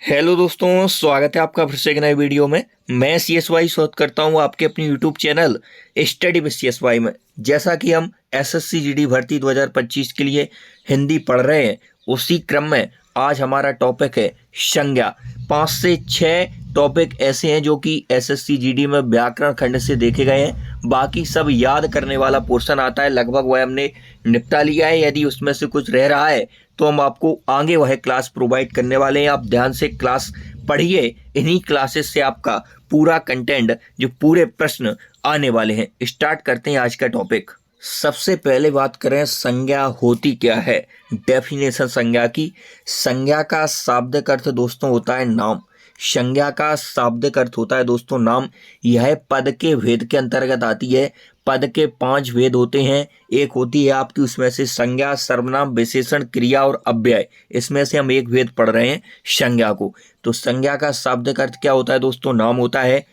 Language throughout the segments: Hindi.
हेलो दोस्तों, स्वागत है आपका फिर से एक नए वीडियो में। मैं CSY शोध करता हूँ आपके अपने YouTube channel study with CSY में। जैसा कि हम SSC GD भर्ती 2025 के लिए हिंदी पढ़ रहे हैं, उसी क्रम में आज हमारा टॉपिक है संज्ञा। 5 से 6 टॉपिक ऐसे हैं जो कि SSC GD में व्याकरण खंड से देखे गए हैं। बाकी सब याद करने वाला पोर्शन आता है, लगभग वह हमने निपटा लिया है। यदि उसमें से कुछ रह रहा है तो हम आपको आगे वह क्लास प्रोवाइड करने वाले हैं। आप ध्यान से क्लास पढ़िए। इन्हीं क्लासेस से आपका पूरा कंटेंट, जो पूरे प्रश्न आने वाले हैं। स्टार्ट करते हैं आज का टॉपिक। सबसे पहले बात करें संज्ञा होती क्या है, डेफिनेशन संज्ञा की। संज्ञा का शाब्दिक अर्थ दोस्तों होता है नाम। संज्ञा का शाब्दिक अर्थ होता है दोस्तों नाम। यह पद के भेद के अंतर्गत आती है। पद के 5 भेद होते हैं। एक होती है आपकी उसमें से संज्ञा, सर्वनाम, विशेषण, क्रिया और अव्यय। इसमें से हम एक भेद पढ़ रहे हैं संज्ञा को। तो संज्ञा का शाब्दिक अर्थ क्या होता है दोस्तों? नाम होता है।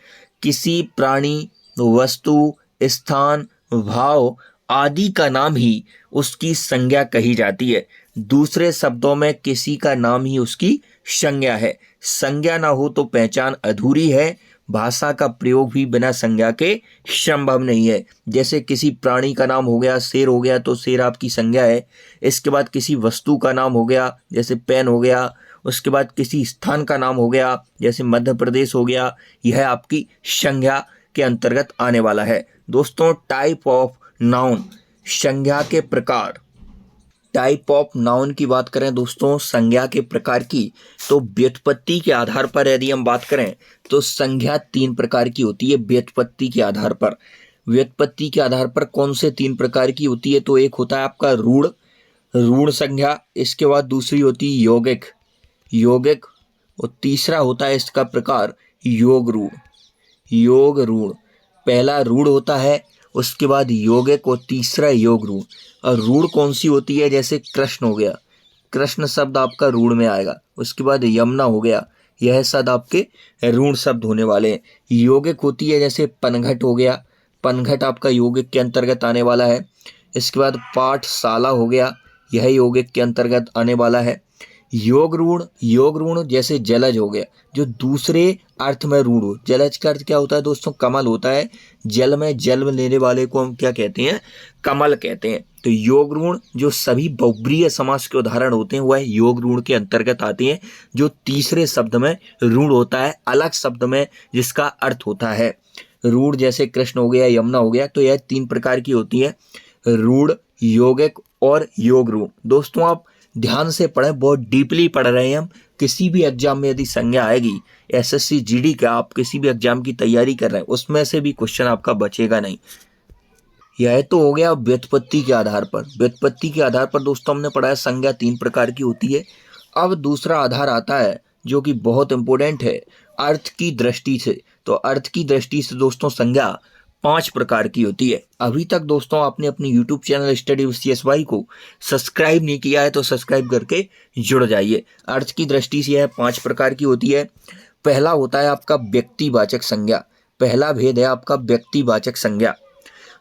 किसी प्राणी, वस्तु, स्थान, भाव आदि का नाम ही उसकी संज्ञा कही जाती है। दूसरे शब्दों में किसी का नाम ही उसकी संज्ञा है। संज्ञा ना हो तो पहचान अधूरी है। भाषा का प्रयोग भी बिना संज्ञा के संभव नहीं है। जैसे किसी प्राणी का नाम हो गया, शेर हो गया, तो शेर आपकी संज्ञा है। इसके बाद किसी वस्तु का नाम हो गया, जैसे पेन हो गया। उसके बाद किसी स्थान का नाम हो गया, जैसे मध्य प्रदेश हो गया। यह आपकी संज्ञा के अंतर्गत आने वाला है। दोस्तों, टाइप ऑफ नाउन, संज्ञा के प्रकार। टाइप ऑफ नाउन की बात करें दोस्तों, संज्ञा के प्रकार की, तो व्युत्पत्ति के आधार पर यदि हम बात करें तो संज्ञा 3 प्रकार की होती है। व्युत्पत्ति के आधार पर, व्युत्पत्ति के आधार पर कौन से 3 प्रकार की होती है? तो एक होता है आपका रूढ़, रूढ़ संज्ञा। इसके बाद दूसरी होती है यौगिक, यौगिक। और तीसरा होता है इसका प्रकार योग रूढ़, योग रूढ़। पहला रूढ़ होता है, उसके बाद यौगिक और तीसरा योग रूढ़। और रूढ़ कौन सी होती है? जैसे कृष्ण हो गया, कृष्ण शब्द आपका रूढ़ में आएगा। उसके बाद यमुना हो गया, यह शब्द आपके रूढ़ शब्द होने वाले हैं। यौगिक होती है जैसे पनघट हो गया, पनघट आपका यौगिक के अंतर्गत आने वाला है। इसके बाद पाठशाला हो गया, यह यौगिक के अंतर्गत आने वाला है। योग रूढ़, योग रूढ़ जैसे जलज हो गया, जो दूसरे अर्थ में रूढ़ हो। जलज का अर्थ क्या होता है दोस्तों? कमल होता है। जल में जन्म लेने वाले को हम क्या कहते हैं? कमल कहते हैं। तो योग रूढ़ जो सभी बहुब्रीहि समास के उदाहरण होते हैं वह योग रूढ़ के अंतर्गत आते हैं। जो तीसरे शब्द में रूढ़ होता है, अलग शब्द में जिसका अर्थ होता है। रूढ़ जैसे कृष्ण हो गया, यमुना हो गया। तो यह 3 प्रकार की होती है, रूढ़, यौगिक और योग रूढ़। दोस्तों, आप ध्यान से पढ़ें, बहुत डीपली पढ़ रहे हैं हम। किसी भी एग्जाम में यदि संज्ञा आएगी, SSC GD का आप किसी भी एग्जाम की तैयारी कर रहे हैं, उसमें से भी क्वेश्चन आपका बचेगा नहीं। यह तो हो गया व्युत्पत्ति के आधार पर। व्युत्पत्ति के आधार पर दोस्तों हमने पढ़ा है संज्ञा 3 प्रकार की होती है। अब दूसरा आधार आता है जो कि बहुत इंपॉर्टेंट है, अर्थ की दृष्टि से। तो अर्थ की दृष्टि से दोस्तों संज्ञा 5 प्रकार की होती है। अभी तक दोस्तों आपने अपनी YouTube channel study with CSY को सब्सक्राइब नहीं किया है तो सब्सक्राइब करके जुड़ जाइए। अर्थ की दृष्टि से यह 5 प्रकार की होती है। पहला होता है आपका व्यक्तिवाचक संज्ञा। पहला भेद है आपका व्यक्तिवाचक संज्ञा।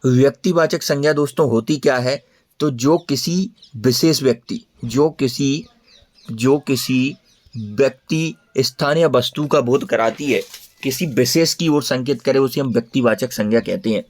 व्यक्तिवाचक संज्ञा दोस्तों होती क्या है? तो जो किसी विशेष व्यक्ति, जो किसी व्यक्ति, स्थान या वस्तु का बोध कराती है, किसी विशेष की ओर संकेत करे, उसे हम व्यक्तिवाचक संज्ञा कहते हैं।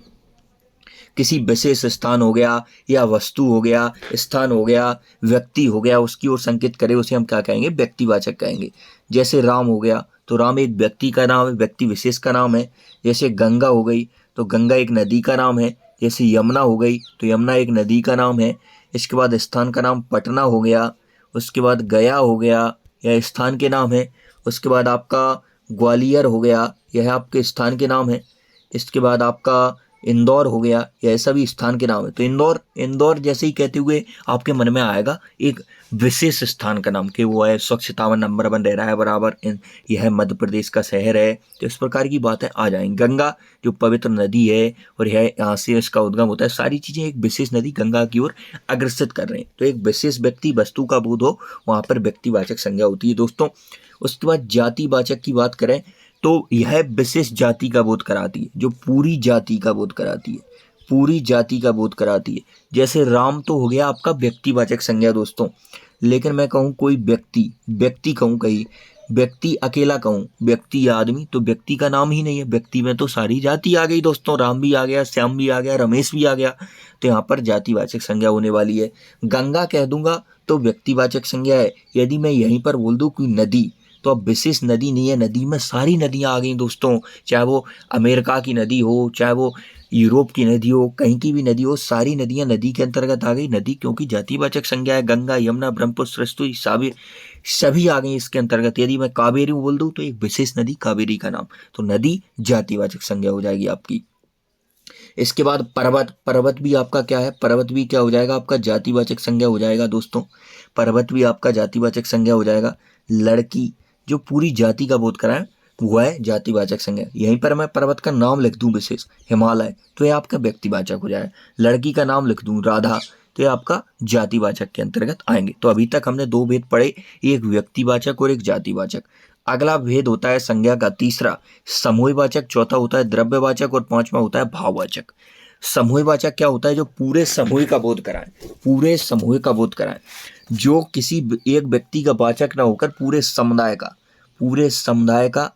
किसी विशेष स्थान हो गया या वस्तु हो गया, स्थान हो गया, व्यक्ति हो गया, उसकी ओर संकेत करे, उसे हम क्या कहेंगे? व्यक्तिवाचक कहेंगे। जैसे राम हो गया, तो राम एक व्यक्ति का नाम है, व्यक्ति विशेष का नाम है। जैसे गंगा हो गई, तो गंगा एक नदी का नाम है। जैसे यमुना हो गई, तो यमुना एक नदी का नाम है। इसके बाद स्थान का नाम पटना हो गया। उसके बाद गया हो गया, यह स्थान के नाम है। उसके बाद आपका ग्वालियर हो गया, यह आपके स्थान के नाम है। इसके बाद आपका इंदौर हो गया, यह सभी स्थान के नाम है। तो इंदौर, इंदौर जैसे ही कहते हुए आपके मन में आएगा एक विशेष स्थान का नाम, कि वो है स्वच्छता में नंबर 1 रह रहा है बराबर, यह मध्य प्रदेश का शहर है। तो इस प्रकार की बातें आ जाएंगी। गंगा जो पवित्र नदी है और यह यहाँ से इसका उद्गम होता है, सारी चीज़ें एक विशेष नदी गंगा की ओर अग्रसित कर रहे हैं। तो एक विशेष व्यक्ति, वस्तु का बोध हो, वहाँ पर व्यक्तिवाचक संज्ञा होती है दोस्तों। उसके बाद जातिवाचक की बात करें तो यह विशेष जाति का बोध कराती है, जो पूरी जाति का बोध कराती है, पूरी जाति का बोध कराती है। जैसे राम तो हो गया आपका व्यक्तिवाचक संज्ञा दोस्तों, लेकिन मैं कहूँ कोई व्यक्ति, व्यक्ति कहूँ कहीं, व्यक्ति अकेला कहूँ, व्यक्ति या आदमी, तो व्यक्ति का नाम ही नहीं है, व्यक्ति में तो सारी जाति आ गई दोस्तों, राम भी आ गया, श्याम भी आ गया, रमेश भी आ गया, तो यहाँ पर जातिवाचक संज्ञा होने वाली है। गंगा कह दूंगा तो व्यक्तिवाचक संज्ञा है। यदि मैं यहीं पर बोल दूं कोई नदी, तो अब विशेष नदी नहीं है, नदी में सारी नदियाँ आ गई दोस्तों, चाहे वो अमेरिका की नदी हो, चाहे वो यूरोप की नदी हो, कहीं की भी नदी हो, सारी नदियाँ नदी के अंतर्गत आ गई। नदी क्योंकि जातिवाचक संज्ञा है, गंगा, यमुना, ब्रह्मपुत्र, सरस्वती सभी आ गई इसके अंतर्गत। यदि मैं कावेरी बोल दूं तो एक विशेष नदी कावेरी का नाम, तो नदी जातिवाचक संज्ञा हो जाएगी आपकी। इसके बाद पर्वत, पर्वत भी आपका क्या है, पर्वत भी क्या हो जाएगा आपका, जातिवाचक संज्ञा हो जाएगा दोस्तों, पर्वत भी आपका जातिवाचक संज्ञा हो जाएगा। लड़की जो पूरी जाति का बोध कराए वो है जातिवाचक संज्ञा। यहीं पर मैं पर्वत का नाम लिख दूं विशेष हिमालय, तो ये आपका व्यक्तिवाचक हो जाए। लड़की का नाम लिख दूं राधा, तो ये आपका जातिवाचक के अंतर्गत आएंगे। तो अभी तक हमने दो भेद पढ़े, एक व्यक्तिवाचक और एक जातिवाचक। अगला भेद होता है संज्ञा का तीसरा, समूहवाचक, चौथा होता है द्रव्यवाचक और पांचवा होता है भाववाचक। समूहवाचक क्या होता है, जो पूरे समूह का बोध कराए, पूरे समूह का बोध कराए, जो किसी एक व्यक्ति का वाचक ना होकर पूरे समुदाय का, पूरे समुदाय का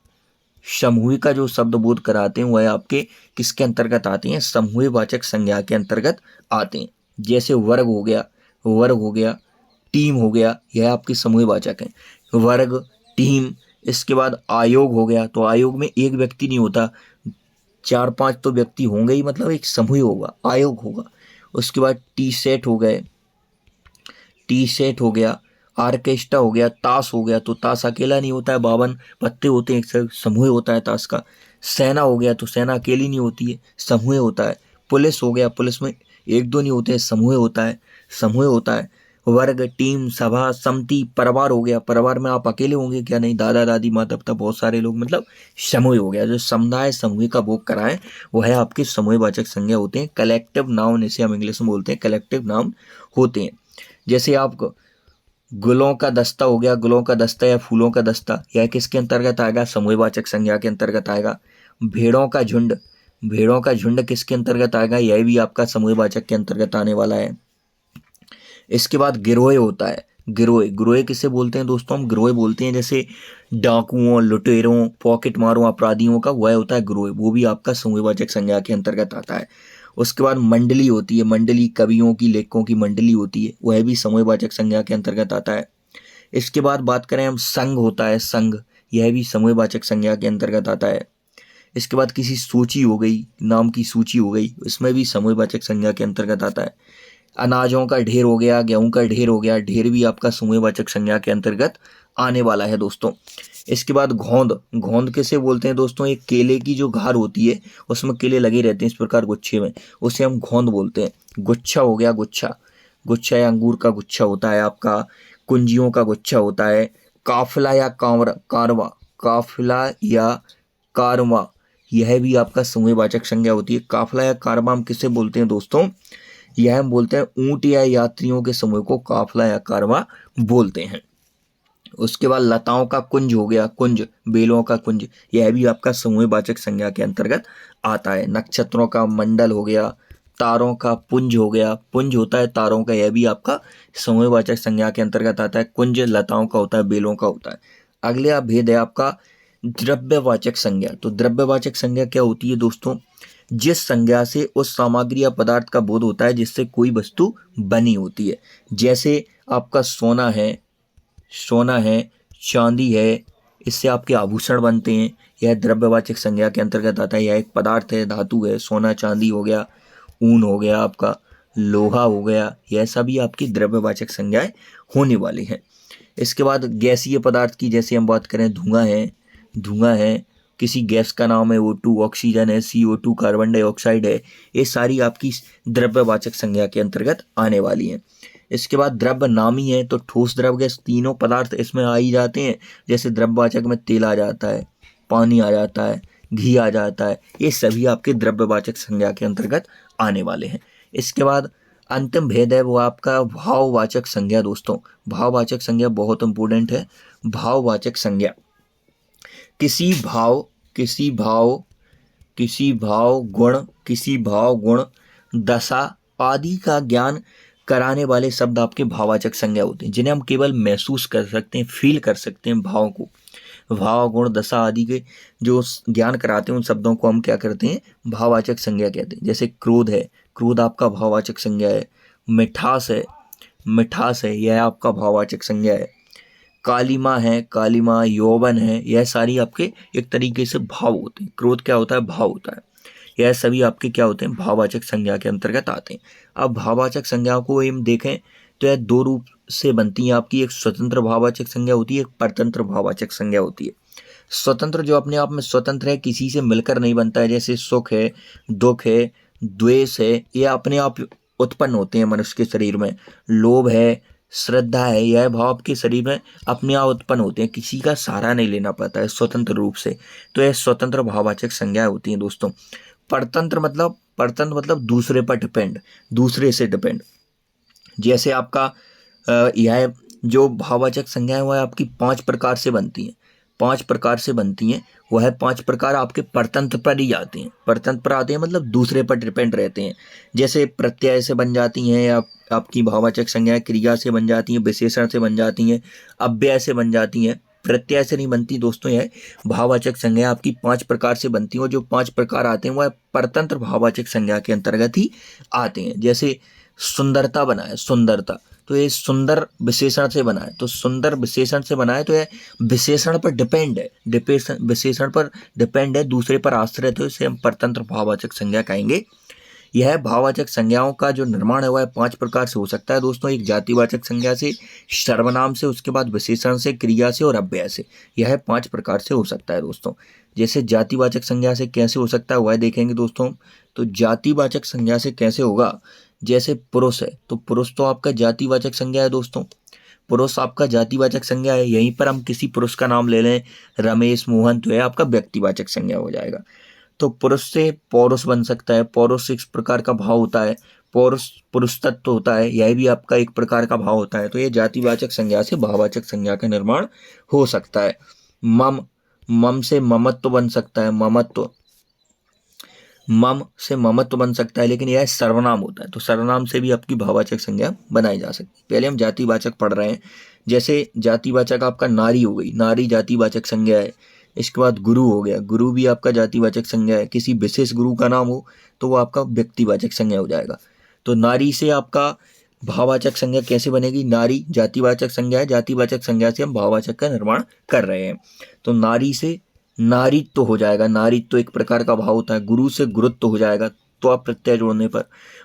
समूह का जो शब्द बोध कराते हैं वह आपके किसके अंतर्गत आते हैं, समूहवाचक संज्ञा के अंतर्गत आते हैं। जैसे वर्ग हो गया, वर्ग हो गया, टीम हो गया, यह आपके समूहवाचक हैं, वर्ग, टीम। इसके बाद आयोग हो गया, तो आयोग में एक व्यक्ति नहीं होता, 4-5 तो व्यक्ति होंगे ही, मतलब एक समूह होगा, आयोग होगा। उसके बाद टी सेट हो गए, टी सेट हो गया, ऑर्केस्ट्रा हो गया, ताश हो गया, तो ताश अकेला नहीं होता है, 52 पत्ते होते हैं, एक समूह होता है ताश का। सेना हो गया, तो सेना अकेली नहीं होती है, समूह होता है। पुलिस हो गया, पुलिस में एक दो नहीं होते हैं, समूह होता है, समूह होता है। वर्ग, टीम, सभा, समिति, परिवार हो गया, परिवार में आप अकेले होंगे क्या, नहीं, दादा दादी माता पिता बहुत सारे लोग, मतलब समूह हो गया। जो समुदाय समूह का भोग कराएं वो है आपके समूहवाचक संज्ञा होते हैं, कलेक्टिव नाउन, इसे हम इंग्लिश में बोलते हैं, कलेक्टिव नाउन होते हैं। जैसे आप गुलों का दस्ता हो गया, गुलों का दस्ता या फूलों का दस्ता, यह किसके अंतर्गत आएगा, समूहवाचक संज्ञा के अंतर्गत आएगा। भेड़ों का झुंड, भेड़ों का झुंड किसके अंतर्गत आएगा, यह भी आपका समूहवाचक के अंतर्गत आने वाला है। इसके बाद गिरोह होता है, गिरोह, गिरोह किसे बोलते हैं दोस्तों, हम गिरोह बोलते हैं जैसे डाकुओं, लुटेरों, पॉकेट मारों, अपराधियों का, वह होता है गिरोह, वो भी आपका समूहवाचक संज्ञा के अंतर्गत आता है। उसके बाद मंडली होती है, मंडली कवियों की, लेखकों की मंडली होती है, वह भी समूहवाचक संज्ञा के अंतर्गत आता है। इसके बाद बात करें हम, संघ होता है, संघ, यह भी समूहवाचक संज्ञा के अंतर्गत आता है। इसके बाद किसी सूची हो गई, नाम की सूची हो गई, इसमें भी समूहवाचक संज्ञा के अंतर्गत आता है। अनाजों का ढेर हो गया, गेहूं का ढेर हो गया, ढेर भी आपका समूहवाचक संज्ञा के अंतर्गत आने वाला है दोस्तों। इसके बाद घोंद, घोंद किसे बोलते हैं दोस्तों, एक केले की जो घार होती है उसमें केले लगे रहते हैं इस प्रकार गुच्छे में, उसे हम घोंद बोलते हैं। गुच्छा हो गया, गुच्छा, गुच्छा या अंगूर का गुच्छा होता है आपका, कुंजियों का गुच्छा होता है। काफिला या कारवा, काफिला या कारवा, यह भी आपका समूहवाचक संज्ञा होती है। काफिला या कारवा हम किसे बोलते हैं दोस्तों, यह हम बोलते हैं ऊंट या यात्रियों के समूह को काफिला या कारवा बोलते हैं। उसके बाद लताओं का कुंज हो गया, कुंज, बेलों का कुंज, यह भी आपका समूहवाचक संज्ञा के अंतर्गत आता है। नक्षत्रों का मंडल हो गया, तारों का पुंज हो गया, पुंज होता है तारों का, यह भी आपका समूहवाचक संज्ञा के अंतर्गत आता है। कुंज लताओं का होता है, बेलों का होता है। अगला भेद है आपका द्रव्यवाचक संज्ञा। तो द्रव्यवाचक संज्ञा क्या होती है दोस्तों, जिस संज्ञा से उस सामग्री या पदार्थ का बोध होता है जिससे कोई वस्तु बनी होती है। जैसे आपका सोना है, सोना है, चांदी है, इससे आपके आभूषण बनते हैं, यह द्रव्यवाचक संज्ञा के अंतर्गत आता है। यह एक पदार्थ है, धातु है, सोना चांदी हो गया, ऊन हो गया आपका, लोहा हो गया, यह सभी आपकी द्रव्यवाचक संज्ञाएं होने वाली हैं। इसके बाद गैसीय पदार्थ की जैसे हम बात करें, धुआं है, धुआं है, किसी गैस का नाम है O2, ऑक्सीजन है, CO2, कार्बन डाइऑक्साइड है, ये सारी आपकी द्रव्यवाचक संज्ञा के अंतर्गत आने वाली हैं। इसके बाद द्रव्य नामी है, तो ठोस, द्रव, गैस तीनों पदार्थ इसमें आ ही जाते हैं। जैसे द्रव्यवाचक में तेल आ जाता है, पानी आ जाता है, घी आ जाता है, ये सभी आपके द्रव्यवाचक संज्ञा के अंतर्गत आने वाले हैं। इसके बाद अंतिम भेद है वो आपका भाववाचक संज्ञा दोस्तों। भाववाचक संज्ञा बहुत इंपॉर्टेंट है। भाववाचक संज्ञा किसी भाव, किसी भाव, किसी भाव गुण, किसी भाव गुण, दशा आदि का ज्ञान कराने वाले शब्द आपके भाववाचक संज्ञा होते हैं, जिन्हें हम केवल महसूस कर सकते हैं, फील कर सकते हैं भाव को। भाव, गुण, दशा आदि के जो ज्ञान कराते हैं उन शब्दों को हम क्या करते हैं, भाववाचक संज्ञा कहते हैं। जैसे क्रोध है, क्रोध आपका भाववाचक संज्ञा है। मिठास है, मिठास है, यह आपका भाववाचक संज्ञा है। कालिमा है, कालिमा, यौवन है, यह सारी आपके एक तरीके से भाव होते हैं। क्रोध क्या होता है, भाव होता है। यह सभी आपके क्या होते हैं, भाववाचक संज्ञा के अंतर्गत आते हैं। अब भाववाचक संज्ञाओं को हम देखें तो यह दो रूप से बनती है आपकी। एक स्वतंत्र भाववाचक संज्ञा होती है, एक परतंत्र भाववाचक संज्ञा होती है। स्वतंत्र जो अपने आप में स्वतंत्र है, किसी से मिलकर नहीं बनता है, जैसे सुख है, दुख है, द्वेष है, ये अपने आप उत्पन्न होते हैं मनुष्य के शरीर में। लोभ है, श्रद्धा है, यह भाव आपके शरीर में अपने आप उत्पन्न होते हैं, किसी का सहारा नहीं लेना पड़ता है स्वतंत्र रूप से। तो यह स्वतंत्र भाववाचक संज्ञाएं होती हैं दोस्तों। परतंत्र मतलब दूसरे पर डिपेंड, दूसरे से डिपेंड। जैसे आपका यह जो भाववाचक संज्ञाएं वह आपकी 5 प्रकार से बनती हैं, 5 प्रकार से बनती हैं। वह 5 प्रकार आपके परतंत्र पर ही आते हैं। परतंत्र पर आते हैं मतलब दूसरे पर डिपेंड रहते हैं। जैसे प्रत्यय से बन जाती हैं, आपकी भाववाचक संज्ञाएं क्रिया से बन जाती हैं, विशेषण से बन जाती हैं, अव्यय से बन जाती हैं। प्रत्यय से नहीं बनती दोस्तों। यह भाववाचक संज्ञा आपकी 5 प्रकार से बनती हैं, और जो 5 प्रकार आते हैं वह परतंत्र भाववाचक संज्ञा के अंतर्गत ही आते हैं। जैसे सुंदरता बना है, सुंदरता, तो ये सुंदर विशेषण से बना है, तो सुंदर विशेषण से बना है, तो यह विशेषण पर डिपेंड है, विशेषण पर डिपेंड है, दूसरे पर आश्रित है, इसे हम परतंत्र भाववाचक संज्ञा कहेंगे। यह भाववाचक संज्ञाओं का जो निर्माण है वह 5 प्रकार से हो सकता है दोस्तों। एक जातिवाचक संज्ञा से, सर्वनाम से, उसके बाद विशेषण से, क्रिया से और अव्यय से। यह 5 प्रकार से हो सकता है दोस्तों। जैसे जातिवाचक संज्ञा से कैसे हो सकता है वह देखेंगे दोस्तों। तो जातिवाचक संज्ञा से कैसे होगा, जैसे पुरुष है, तो पुरुष तो आपका जातिवाचक संज्ञा है दोस्तों। पुरुष आपका जातिवाचक संज्ञा है। यहीं पर हम किसी पुरुष का नाम ले लें, रमेश, मोहन, तो यह आपका व्यक्तिवाचक संज्ञा हो जाएगा। तो पुरुष से पौरुष बन सकता है। पौरुष इस प्रकार का भाव होता है, पौरुष पुरुष तत्व होता है, यह भी आपका एक प्रकार का भाव होता है। तो ये जातिवाचक संज्ञा से भाववाचक संज्ञा का निर्माण हो सकता है। मम से ममत्व बन सकता है, ममत्व, मम से ममत्व बन सकता है, लेकिन यह सर्वनाम होता है, तो सर्वनाम से भी आपकी भाववाचक संज्ञा बनाई जा सकती है। पहले हम जातिवाचक पढ़ रहे हैं। जैसे जातिवाचक आपका नारी हो गई, नारी जातिवाचक संज्ञा है। इसके बाद गुरु हो गया, गुरु भी आपका जातिवाचक संज्ञा है। किसी विशेष गुरु का नाम हो तो वो आपका व्यक्तिवाचक संज्ञा हो जाएगा। तो नारी से आपका भाववाचक संज्ञा कैसे बनेगी, नारी जातिवाचक संज्ञा है, जातिवाचक संज्ञा से हम भाववाचक का निर्माण कर रहे हैं। तो नारी से नारीत्व हो जाएगा, नारीत्व एक प्रकार का भाव होता है। गुरु से गुरुत्व हो जाएगा, तो आप प्रत्यय जोड़ने पर।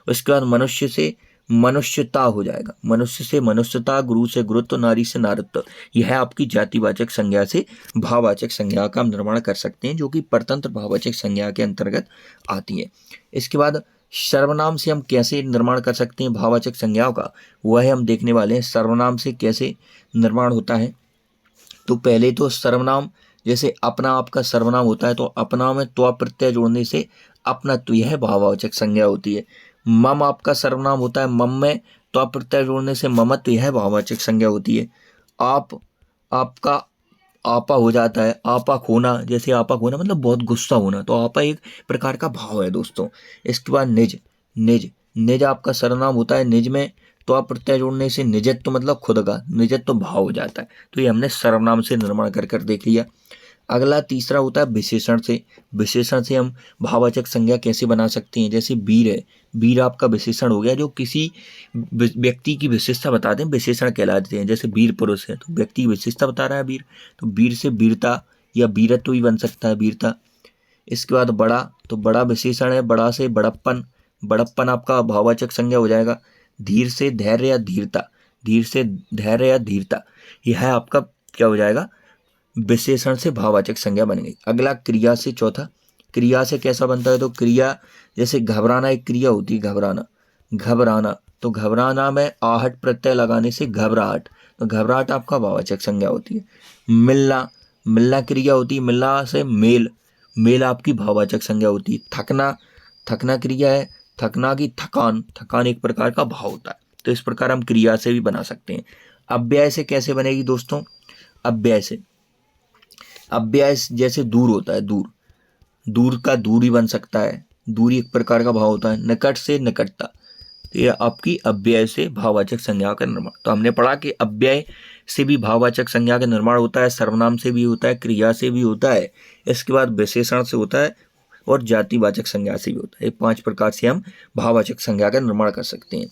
उसके बाद मनुष्य से मनुष्यता हो जाएगा, मनुष्य से मनुष्यता, गुरु से गुरुत्व, नारी से नारत्व। यह आपकी जातिवाचक संज्ञा से भाववाचक संज्ञा का हम निर्माण कर सकते हैं, जो कि परतंत्र भाववाचक संज्ञा के अंतर्गत आती है। इसके बाद सर्वनाम से हम कैसे निर्माण कर सकते हैं भाववाचक संज्ञाओं का, वह हम देखने वाले हैं। सर्वनाम से कैसे निर्माण होता है, तो पहले तो सर्वनाम, जैसे अपना आपका सर्वनाम होता है, तो अपना में त्वा प्रत्यय जोड़ने से अपना, तो यह भाववाचक संज्ञा होती है। मम आपका सर्वनाम होता है, मम में त्वा प्रत्यय जोड़ने से ममत्व, यह भाववाचक संज्ञा होती है। आप आपका आपा हो जाता है, आपा खोना, जैसे आपा खोना मतलब बहुत गुस्सा होना, तो आपा एक प्रकार का भाव है दोस्तों। इसके बाद निज, निज, निज आपका सर्वनाम होता है, निज में तो प्रत्यय जोड़ने से निजत्व मतलब खुद का, निजत्व भाव हो जाता है। तो ये हमने सर्वनाम से निर्माण कर कर देख लिया। अगला तीसरा होता है विशेषण से। विशेषण से हम भाववाचक संज्ञा कैसे बना सकते हैं, जैसे वीर है, वीर आपका विशेषण हो गया, जो किसी व्यक्ति की विशेषता बताते हैं, विशेषण कहलाते हैं। जैसे वीर पुरुष है, तो व्यक्ति की विशेषता बता रहा है वीर, तो वीर से वीरता या वीरत्व भी बन सकता है, वीरता। इसके बाद बड़ा, तो बड़ा विशेषण है, बड़ा से बड़प्पन, बड़प्पन आपका भाववाचक संज्ञा हो जाएगा। धीर से धैर्य या धीरता, धीर से धैर्य या धीरता, यह आपका क्या हो जाएगा, विशेषण से भाववाचक संज्ञा बन गई। अगला क्रिया से, चौथा क्रिया से कैसा बनता है, तो क्रिया जैसे घबराना एक क्रिया होती है, घबराना, घबराना, तो घबराना में आहट प्रत्यय लगाने से घबराहट, तो घबराहट आपका भाववाचक संज्ञा होती है। मिलना, मिलना क्रिया होती है, मिलना से मेल, मेल आपकी भाववाचक संज्ञा होती है। थकना, थकना क्रिया है, थकना की थकान, थकान एक प्रकार का भाव होता है। तो इस प्रकार हम क्रिया से भी बना सकते हैं। अव्यय से कैसे बनेगी दोस्तों, अव्यय से, अव्यय जैसे दूर होता है, दूर, दूर का दूरी बन सकता है, दूरी एक प्रकार का भाव होता है। निकट से निकटता, कि आपकी अव्यय से भाववाचक संज्ञा का निर्माण। तो हमने पढ़ा कि अव्यय से भी भाववाचक संज्ञा का निर्माण होता है, सर्वनाम से भी होता है, क्रिया से भी होता है, इसके बाद विशेषण से होता है और जातिवाचक संज्ञा से भी होता है। 5 प्रकार से हम भाववाचक संज्ञा का निर्माण कर सकते हैं।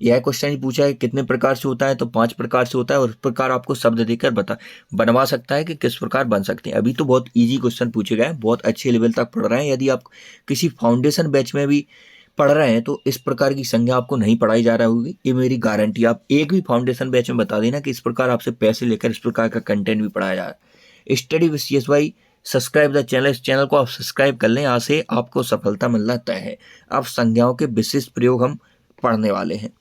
यह क्वेश्चन ही पूछा है कितने प्रकार से होता है, तो 5 प्रकार से होता है और इस प्रकार आपको शब्द देकर बनवा सकता है कि किस प्रकार बन सकते हैं। अभी तो बहुत इजी क्वेश्चन पूछे गए हैं, बहुत अच्छे लेवल तक पढ़ रहे हैं। यदि आप किसी फाउंडेशन बैच में भी पढ़ रहे हैं तो इस प्रकार की संज्ञा आपको नहीं पढ़ाई जा रही होगी, ये मेरी गारंटी। आप एक भी फाउंडेशन बैच में बता देना कि इस प्रकार आपसे पैसे लेकर इस प्रकार का कंटेंट भी पढ़ाया जा रहा है। Study with CSY, subscribe the channel. इस चैनल को आप सब्सक्राइब कर लें, यहाँ से आपको सफलता मिलना तय है। अब संज्ञाओं के विशिष्ट प्रयोग हम पढ़ने वाले हैं।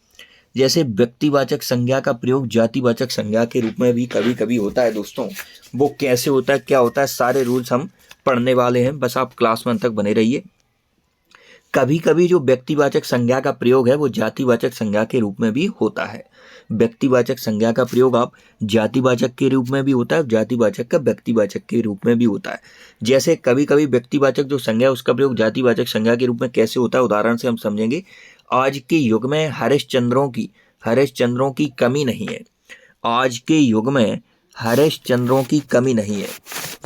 जैसे व्यक्तिवाचक संज्ञा का प्रयोग जातिवाचक संज्ञा के रूप में भी कभी कभी होता है दोस्तों। वो कैसे होता है, क्या होता है, सारे रूल्स हम पढ़ने वाले हैं, बस आप क्लास 1 तक बने रहिए। कभी कभी जो व्यक्तिवाचक संज्ञा का प्रयोग है वो जातिवाचक संज्ञा के रूप में भी होता है। व्यक्तिवाचक संज्ञा का प्रयोग आप जातिवाचक के रूप में भी होता है, जातिवाचक का व्यक्तिवाचक के रूप में भी होता है। जैसे कभी कभी व्यक्तिवाचक जो संज्ञा है उसका प्रयोग जातिवाचक संज्ञा के रूप में कैसे होता है, उदाहरण से हम समझेंगे। आज के युग में हरिश्चंद्रों की कमी नहीं है। आज के युग में हरिश्चंद्रों की कमी नहीं है।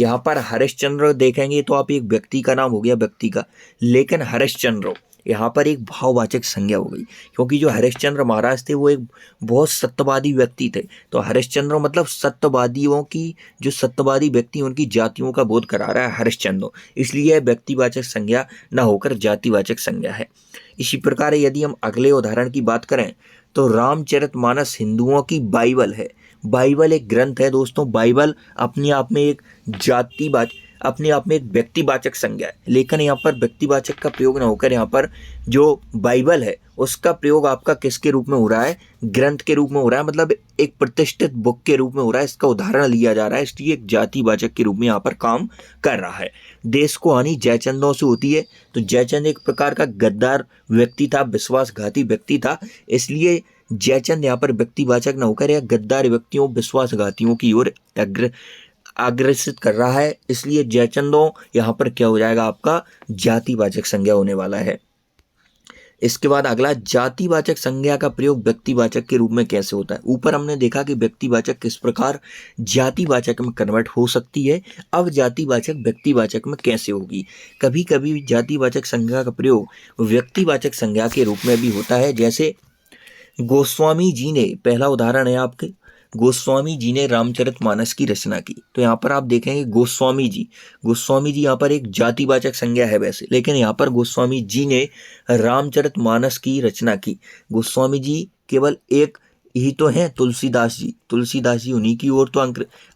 यहाँ पर हरिश्चंद्र देखेंगे तो आप एक व्यक्ति का नाम हो गया, व्यक्ति का, लेकिन हरिश्चंद्र यहाँ पर एक भाववाचक संज्ञा हो गई, क्योंकि जो हरिश्चंद्र महाराज थे वो एक बहुत सत्यवादी व्यक्ति थे। तो हरिश्चंद्र मतलब सत्यवादियों की, जो सत्यवादी व्यक्ति उनकी जातियों का बोध करा रहा है हरिश्चंद्र, इसलिए यह व्यक्तिवाचक संज्ञा न होकर जातिवाचक संज्ञा है। इसी प्रकार यदि हम अगले उदाहरण की बात करें तो रामचरितमानस हिंदुओं की बाइबल है। बाइबल एक ग्रंथ है दोस्तों। बाइबल अपने आप में एक व्यक्तिवाचक संज्ञा है, लेकिन यहाँ पर व्यक्तिवाचक का प्रयोग न होकर यहाँ पर जो बाइबल है उसका प्रयोग आपका किसके रूप में हो रहा है, ग्रंथ के रूप में हो रहा है, मतलब एक प्रतिष्ठित बुक के रूप में हो रहा है। इसका उदाहरण लिया जा रहा है, इसलिए एक जातिवाचक के रूप में यहाँ पर काम कर रहा है। देश को हानि जयचंदों से होती है, तो जयचंद एक प्रकार का गद्दार व्यक्ति था, विश्वासघाती व्यक्ति था, इसलिए जयचंद यहाँ पर व्यक्तिवाचक न होकर या गद्दार व्यक्तियों, विश्वासघातियों की ओर अग्रसित कर रहा है, इसलिए जयचंदों यहाँ पर क्या हो जाएगा, आपका जातिवाचक संज्ञा होने वाला है। इसके बाद अगला, जातिवाचक संज्ञा का प्रयोग व्यक्तिवाचक के रूप में कैसे होता है। ऊपर हमने देखा कि व्यक्तिवाचक किस प्रकार जातिवाचक में कन्वर्ट हो सकती है, अब जातिवाचक व्यक्तिवाचक में कैसे होगी। कभी कभी जातिवाचक संज्ञा का प्रयोग व्यक्तिवाचक संज्ञा के रूप में भी होता है। जैसे गोस्वामी जी ने, पहला उदाहरण है आपके, गोस्वामी जी ने रामचरितमानस की रचना की। तो यहाँ पर आप देखेंगे गोस्वामी जी यहाँ पर एक जातिवाचक संज्ञा है वैसे, लेकिन यहाँ पर गोस्वामी जी ने रामचरितमानस की रचना की। गोस्वामी जी केवल एक ही तो हैं, तुलसीदास जी उन्हीं की ओर तो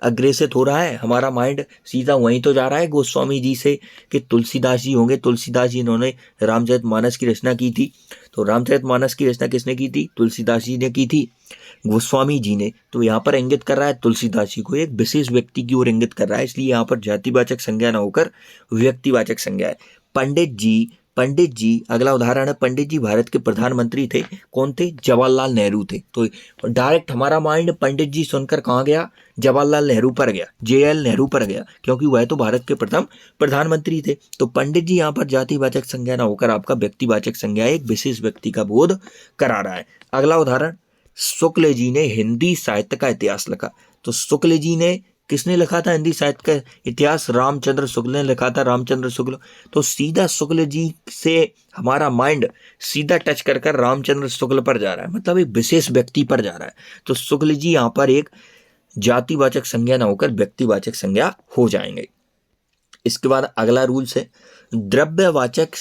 अग्रसित हो रहा है। हमारा माइंड सीधा वहीं तो जा रहा है गोस्वामी जी से कि तुलसीदास जी होंगे। तुलसीदास जी इन्होंने रामचरितमानस की रचना की थी, तो रामचरितमानस की रचना किसने की थी, तुलसीदास जी ने की थी, गोस्वामी जी ने। तो यहाँ पर इंगित कर रहा है तुलसीदास जी को, एक विशेष व्यक्ति की ओर इंगित कर रहा है, इसलिए यहाँ पर जातिवाचक संज्ञा न होकर व्यक्तिवाचक संज्ञा है। पंडित जी अगला उदाहरण है। पंडित जी भारत के प्रधानमंत्री थे, कौन थे, जवाहरलाल नेहरू थे। तो डायरेक्ट हमारा माइंड पंडित जी सुनकर कहाँ गया, जवाहरलाल नेहरू पर गया, JL नेहरू पर गया, क्योंकि वह तो भारत के प्रथम प्रधानमंत्री थे। तो पंडित जी यहाँ पर जातिवाचक संज्ञा न होकर आपका व्यक्तिवाचक संज्ञा, एक विशेष व्यक्ति का बोध करा रहा है। अगला उदाहरण, शुक्ल जी ने हिंदी साहित्य का इतिहास लिखा। तो शुक्ल जी ने, किसने लिखा था हिंदी साहित्य का इतिहास, रामचंद्र शुक्ल ने लिखा था, रामचंद्र शुक्ल। तो सीधा शुक्ल जी से हमारा माइंड सीधा टच कर रामचंद्र शुक्ल पर जा रहा है, मतलब एक विशेष व्यक्ति पर जा रहा है। तो शुक्ल जी यहाँ पर एक जातिवाचक संज्ञा न होकर व्यक्तिवाचक संज्ञा हो जाएंगे। इसके बाद अगला रूल्स है, द्रव्यवाचक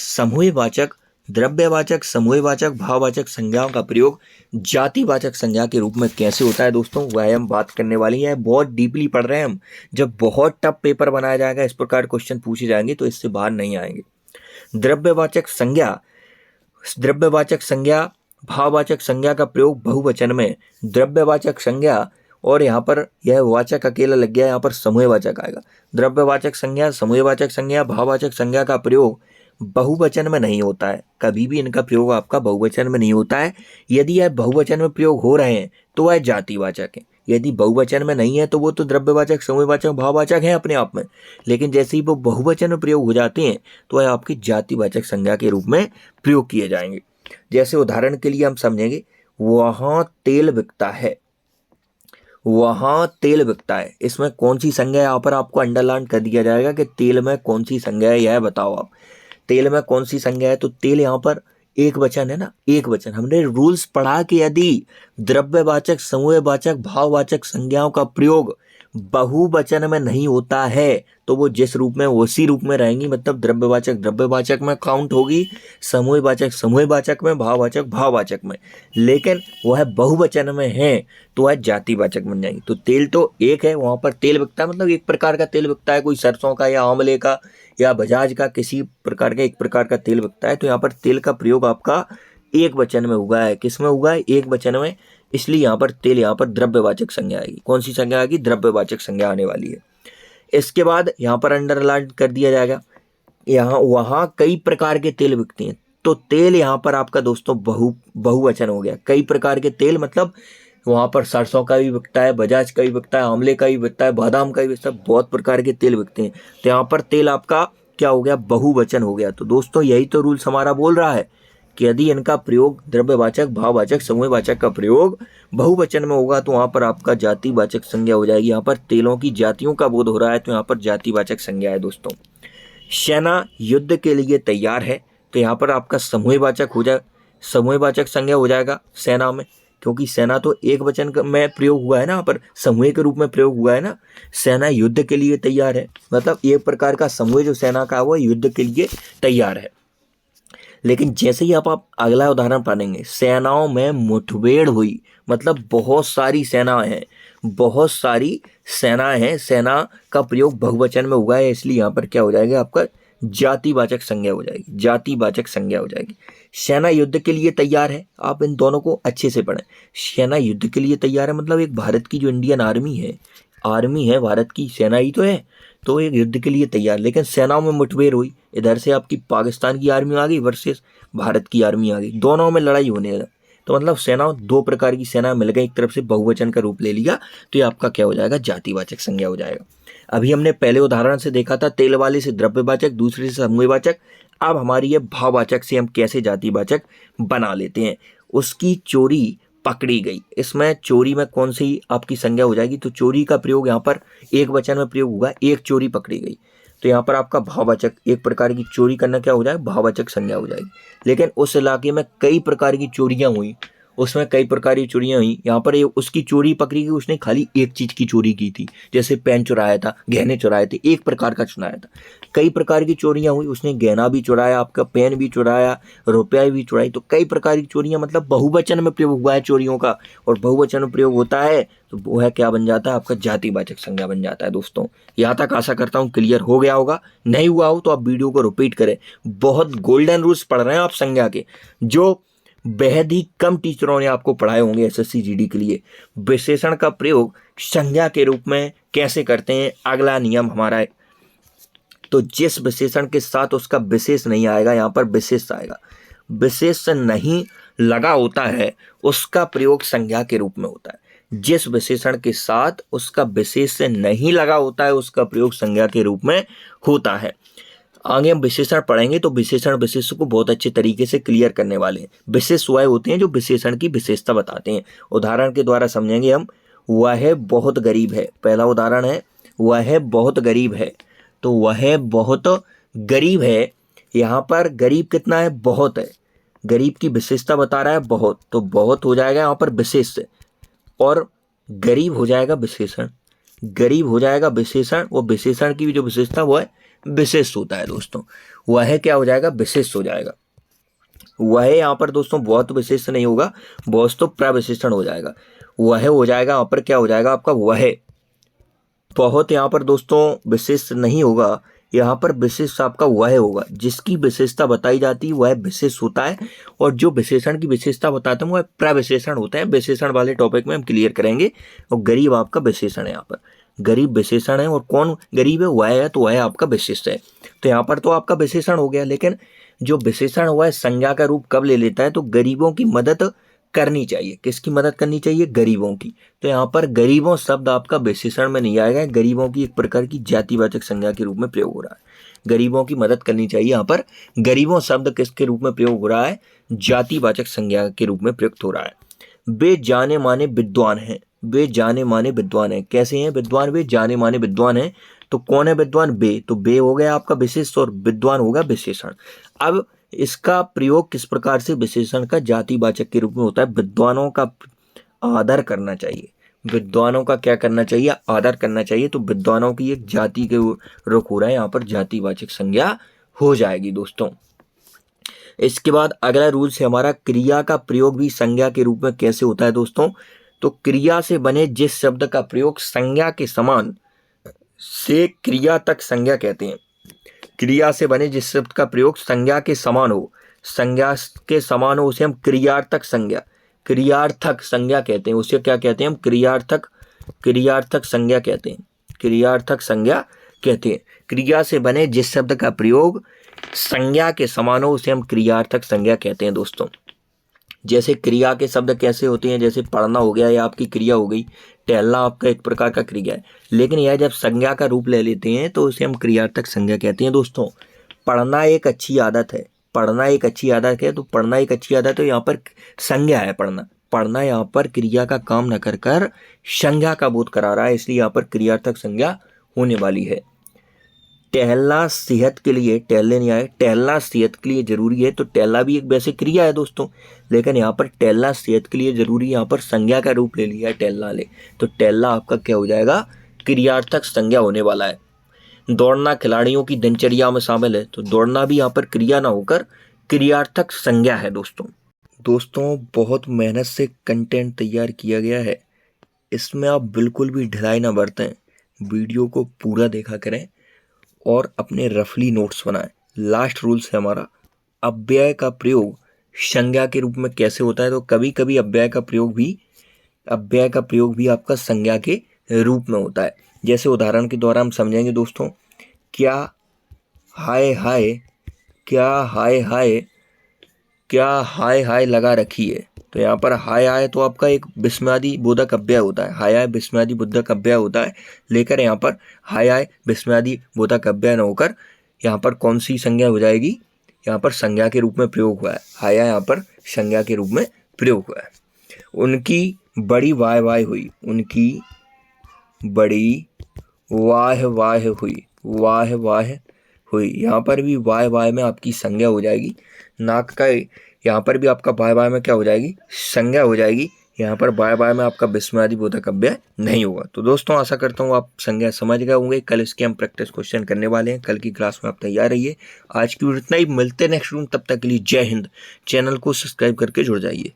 समूहवाचक भाववाचक संज्ञाओं का प्रयोग जातिवाचक संज्ञा के रूप में कैसे होता है दोस्तों, वह हम बात करने वाली है। बहुत डीपली पढ़ रहे हैं हम, जब बहुत टफ पेपर बनाया जाएगा, इस प्रकार क्वेश्चन पूछे जाएंगे तो इससे बाहर नहीं आएंगे। द्रव्यवाचक संज्ञा भाववाचक संज्ञा का प्रयोग बहुवचन में, द्रव्यवाचक संज्ञा और यहाँ पर यह वाचक अकेला लग गया, यहाँ पर समूहवाचक आएगा। द्रव्यवाचक संज्ञा, समूहवाचक संज्ञा, भाववाचक संज्ञा का प्रयोग बहुवचन में नहीं होता है, कभी भी इनका प्रयोग आपका बहुवचन में नहीं होता है। यदि यह बहुवचन में प्रयोग हो रहे हैं तो वह जातिवाचक है, यदि बहुवचन में नहीं है तो वो तो द्रव्यवाचक, समूहवाचक, भाववाचक है अपने आप में, लेकिन जैसे ही वो बहुवचन में प्रयोग हो जाते हैं तो वह आपकी जातिवाचक संज्ञा के रूप में प्रयोग किए जाएंगे। जैसे उदाहरण के लिए हम समझेंगे, वहां तेल बिकता है, वहां तेल बिकता है। इसमें कौन सी संज्ञा यहाँ पर आपको अंडरलाइन कर दिया जाएगा कि तेल में कौन सी संज्ञा है, यह बताओ आप। तेल में कौन सी संज्ञा है? तो तेल यहाँ पर एक वचन है ना, एक वचन। हमने रूल्स पढ़ा कि यदि द्रव्यवाचक, समूहवाचक, भाववाचक संज्ञाओं का प्रयोग बहुवचन में नहीं होता है तो वो जिस रूप में उसी रूप में रहेंगी, मतलब द्रव्यवाचक द्रव्यवाचक में काउंट होगी, समूहवाचक समूहवाचक में, भाववाचक भाववाचक में। लेकिन वह बहुवचन में है तो वह जातिवाचक बन जाएगी। तो तेल तो एक है, वहां पर तेल बिकता है मतलब एक प्रकार का तेल बिकता है, कोई सरसों का या आंवले का या बजाज का, किसी प्रकार का एक प्रकार का तेल बिकता है। तो यहाँ पर तेल का प्रयोग आपका एक वचन में हुआ है। किस में हुआ है? एक वचन में। इसलिए यहाँ पर तेल, यहाँ पर द्रव्यवाचक संज्ञा आएगी। कौन सी संज्ञा आएगी? द्रव्यवाचक संज्ञा आने वाली है। इसके बाद यहाँ पर अंडरलाइन कर दिया जाएगा, यहाँ वहां कई प्रकार के तेल बिकते हैं। तो तेल यहाँ पर आपका दोस्तों बहुवचन हो गया। कई प्रकार के तेल मतलब वहां पर सरसों का भी बिकता है, बजाज का भी बिकता है, आंवले का भी बिकता है, बादाम का भी बिकता है, बहुत प्रकार के तेल बिकते हैं। तो यहाँ पर तेल आपका क्या हो गया? बहुवचन हो गया। तो दोस्तों यही तो रूल्स हमारा बोल रहा है कि यदि इनका प्रयोग द्रव्यवाचक, भाववाचक, समूहवाचक का प्रयोग बहुवचन में होगा तो वहां पर आपका जातिवाचक संज्ञा हो जाएगी। यहाँ पर तेलों की जातियों का बोध हो रहा है तो यहाँ पर जातिवाचक संज्ञा है दोस्तों। सेना युद्ध के लिए तैयार है तो यहाँ पर आपका समूहवाचक हो जाए, समूहवाचक संज्ञा हो जाएगा सेना में, क्योंकि सेना तो एक वचन में प्रयोग हुआ है ना, यहाँ पर समूह के रूप में प्रयोग हुआ है ना। सेना युद्ध के लिए तैयार है मतलब एक प्रकार का समूह जो सेना का वो युद्ध के लिए तैयार है। लेकिन जैसे ही आप अगला उदाहरण पढ़ेंगे, सेनाओं में मुठभेड़ हुई, मतलब बहुत सारी सेनाएं हैं, बहुत सारी सेनाएं हैं, सेना का प्रयोग बहुवचन में हुआ है, इसलिए यहाँ पर क्या हो जाएगा? आपका जातिवाचक संज्ञा हो जाएगी, जातिवाचक संज्ञा हो जाएगी। सेना युद्ध के लिए तैयार है, आप इन दोनों को अच्छे से पढ़ें। सेना युद्ध के लिए तैयार है मतलब एक भारत की जो इंडियन आर्मी है, भारत की सेना ही तो है, तो एक युद्ध के लिए तैयार। लेकिन सेनाओं में मुठभेड़ हुई, इधर से आपकी पाकिस्तान की आर्मी आ गई वर्सेस भारत की आर्मी आ गई, दोनों में लड़ाई होने लगा। तो मतलब सेना, दो प्रकार की सेना मिल गई, एक तरफ से बहुवचन का रूप ले लिया, तो ये आपका क्या हो जाएगा? जातिवाचक संज्ञा हो जाएगा। अभी हमने पहले उदाहरण से देखा था तेल वाले से द्रव्यवाचक, दूसरे से समूहवाचक। अब हमारी ये भाववाचक से हम कैसे जातिवाचक बना लेते हैं। उसकी चोरी पकड़ी गई, इसमें चोरी में कौन सी आपकी संज्ञा हो जाएगी? तो चोरी का प्रयोग यहाँ पर एक वचन में प्रयोग हुआ, एक चोरी पकड़ी गई, तो यहाँ पर आपका भाववाचक, एक प्रकार की चोरी करना क्या हो जाएगा? भाववाचक संज्ञा हो जाएगी। लेकिन उस इलाके में कई प्रकार की चोरियां हुई, उसमें कई प्रकार की चोरियां हुई, यहाँ पर उसकी चोरी पकड़ी गई, उसने खाली एक चीज की चोरी की थी, जैसे पेन चुराया था, गहने चुराए थे, एक प्रकार का चुराया था। कई प्रकार की चोरियां हुई, उसने गहना भी चुराया, आपका पेन भी चुराया, रुपया भी चुराई, तो कई प्रकार की चोरियां, मतलब बहुवचन में प्रयोग हुआ है चोरियों का, और बहुवचन में प्रयोग होता है तो वो है क्या बन जाता है? आपका जातिवाचक संज्ञा बन जाता है। दोस्तों यहाँ तक आशा करता हूँ क्लियर हो गया होगा, नहीं हुआ हो तो आप वीडियो को रिपीट करें। बहुत गोल्डन रूल्स पढ़ रहे हैं आप संज्ञा के, जो बेहद ही कम टीचरों ने आपको पढ़ाए होंगे एसएससी जीडी के लिए। विशेषण का प्रयोग संज्ञा के रूप में कैसे करते हैं, अगला नियम हमारा है। तो जिस विशेषण के साथ उसका विशेष नहीं आएगा, यहाँ पर विशेष आएगा, विशेष नहीं लगा होता है उसका प्रयोग संज्ञा के रूप में होता है। जिस विशेषण के साथ उसका विशेष से नहीं लगा होता है उसका प्रयोग संज्ञा के रूप में होता है। आगे हम विशेषण पढ़ेंगे तो विशेषण विशेष को बहुत अच्छे तरीके से क्लियर करने वाले हैं। विशेष वह होते हैं जो विशेषण की विशेषता बताते हैं। उदाहरण के द्वारा समझेंगे हम। वह बहुत गरीब है, पहला उदाहरण है, वह बहुत गरीब है। तो वह बहुत गरीब है, यहाँ पर गरीब कितना है? बहुत है। गरीब की विशेषता बता रहा है बहुत, तो बहुत हो जाएगा यहाँ पर विशेष, और गरीब हो जाएगा विशेषण, गरीब हो जाएगा विशेषण, वो विशेषण की भी जो विशेषता वो है विशेष होता है दोस्तों। वह क्या हो जाएगा? विशेष हो जाएगा। वह यहाँ पर दोस्तों बहुत विशेष नहीं होगा, बहुत तो प्रविशेषण हो जाएगा। वह हो जाएगा यहाँ पर क्या हो जाएगा आपका? वह। बहुत यहाँ पर दोस्तों विशेष नहीं होगा, यहाँ पर विशेष आपका वह होगा। जिसकी विशेषता बताई जाती है वह विशेष होता है, और जो विशेषण की विशेषता बताते हैं वह प्रविशेषण होते हैं। विशेषण वाले टॉपिक में हम क्लियर करेंगे। और गरीब आपका विशेषण है, यहाँ पर गरीब विशेषण है, और कौन गरीब है? वह है, तो वह आपका विशेष है। तो यहाँ पर तो आपका विशेषण हो गया, लेकिन जो विशेषण हुआ है संज्ञा का रूप कब ले लेता है? तो गरीबों की मदद करनी चाहिए। किसकी मदद करनी चाहिए? गरीबों की। तो यहाँ पर गरीबों शब्द आपका विशेषण में नहीं आएगा, गरीबों की एक प्रकार की जातिवाचक संज्ञा के रूप में प्रयोग हो रहा है। गरीबों की मदद करनी चाहिए, यहाँ पर गरीबों शब्द किसके रूप में प्रयोग हो रहा है? जातिवाचक संज्ञा के रूप में प्रयुक्त हो रहा है। वे जाने माने विद्वान हैं, वे जाने माने विद्वान हैं। कैसे हैं विद्वान? वे जाने माने विद्वान हैं। तो कौन है विद्वान? वे। तो वे हो गया आपका विशेष और विद्वान होगा विशेषण। अब इसका प्रयोग किस प्रकार से विशेषण का जातिवाचक के रूप में होता है? विद्वानों का आदर करना चाहिए। विद्वानों का क्या करना चाहिए? आदर करना चाहिए। तो विद्वानों की एक जाति के रुख हो रहा है, यहाँ पर जातिवाचक संज्ञा हो जाएगी दोस्तों। इसके बाद अगला रूल से हमारा क्रिया का प्रयोग भी संज्ञा के रूप में कैसे होता है दोस्तों? तो क्रिया से बने जिस शब्द का प्रयोग संज्ञा के समान से क्रिया तक संज्ञा कहते हैं। क्रिया से बने जिस शब्द का प्रयोग संज्ञा के समान हो, संज्ञा के समान हो, उसे हम क्रियार्थक संज्ञा, क्रियार्थक संज्ञा कहते हैं। उसे क्या कहते हैं हम? क्रियार्थक संज्ञा कहते हैं। क्रियार्थक संज्ञा कहते हैं। क्रिया से बने जिस शब्द का प्रयोग संज्ञा के समान हो, उसे हम क्रियार्थक संज्ञा कहते हैं दोस्तों। जैसे क्रिया के शब्द कैसे होते हैं? जैसे पढ़ना हो गया, या आपकी क्रिया हो गई। टहलना आपका एक प्रकार का क्रिया है, लेकिन यह जब संज्ञा का रूप ले लेते हैं तो उसे हम क्रियार्थक संज्ञा कहते हैं दोस्तों। पढ़ना एक अच्छी आदत है, पढ़ना एक अच्छी आदत है। तो पढ़ना एक अच्छी आदत है, यहाँ पर संज्ञा है पढ़ना यहाँ पर क्रिया का काम न कर कर संज्ञा का बोध करा रहा है, इसलिए यहाँ पर क्रियार्थक संज्ञा होने वाली है। टहलना सेहत के लिए, टहलने नहीं आए, टहलना सेहत के लिए जरूरी है। तो टहलना भी एक वैसे क्रिया है दोस्तों, लेकिन यहाँ पर टहलना सेहत के लिए जरूरी है, यहाँ पर संज्ञा का रूप ले लिया है टहलना ले। तो टहलना आपका क्या हो जाएगा? क्रियार्थक संज्ञा होने वाला है। दौड़ना खिलाड़ियों की दिनचर्या में शामिल है। तो दौड़ना भी यहाँ पर क्रिया ना होकर क्रियार्थक संज्ञा है दोस्तों बहुत मेहनत से कंटेंट तैयार किया गया है, इसमें आप बिल्कुल भी ढिलाई ना बरतें, वीडियो को पूरा देखा करें और अपने रफली नोट्स बनाएं। लास्ट रूल है हमारा अव्यय का प्रयोग संज्ञा के रूप में कैसे होता है? तो कभी कभी अव्यय का प्रयोग भी आपका संज्ञा के रूप में होता है। जैसे उदाहरण के द्वारा हम समझेंगे दोस्तों, क्या हाय हाय, क्या हाय हाय, क्या हाय हाय लगा रखी है। तो यहाँ पर हाय हाय तो आपका एक विस्मयादि बोधक अव्यय होता है, हाय हाय विस्मयादि बोधक अव्यय होता है, लेकर यहाँ पर हाय हाय विस्मयादि बोधक अव्यय न होकर यहाँ पर कौन सी संज्ञा हो जाएगी? यहाँ पर संज्ञा के रूप में प्रयोग हुआ है। हाय हाय यहाँ पर संज्ञा के रूप में प्रयोग हुआ है। उनकी बड़ी वाह वाह हुई, उनकी बड़ी वाह वाह हुई, वाह वाह हुई। यहाँ पर भी वाह वाह में आपकी संज्ञा हो जाएगी। नाक का यहाँ पर भी आपका वाह वाह में क्या हो जाएगी? संज्ञा हो जाएगी। यहाँ पर वाह वाह में आपका विस्मयादि बोधक अव्यय नहीं होगा। तो दोस्तों आशा करता हूँ आप संज्ञा समझ गए होंगे। कल इसके हम प्रैक्टिस क्वेश्चन करने वाले हैं, कल की क्लास में आप तैयार रहिए। आज की वीडियो इतना ही, मिलते हैं नेक्स्ट रूम, तब तक के लिए जय हिंद। चैनल को सब्सक्राइब करके जुड़ जाइए।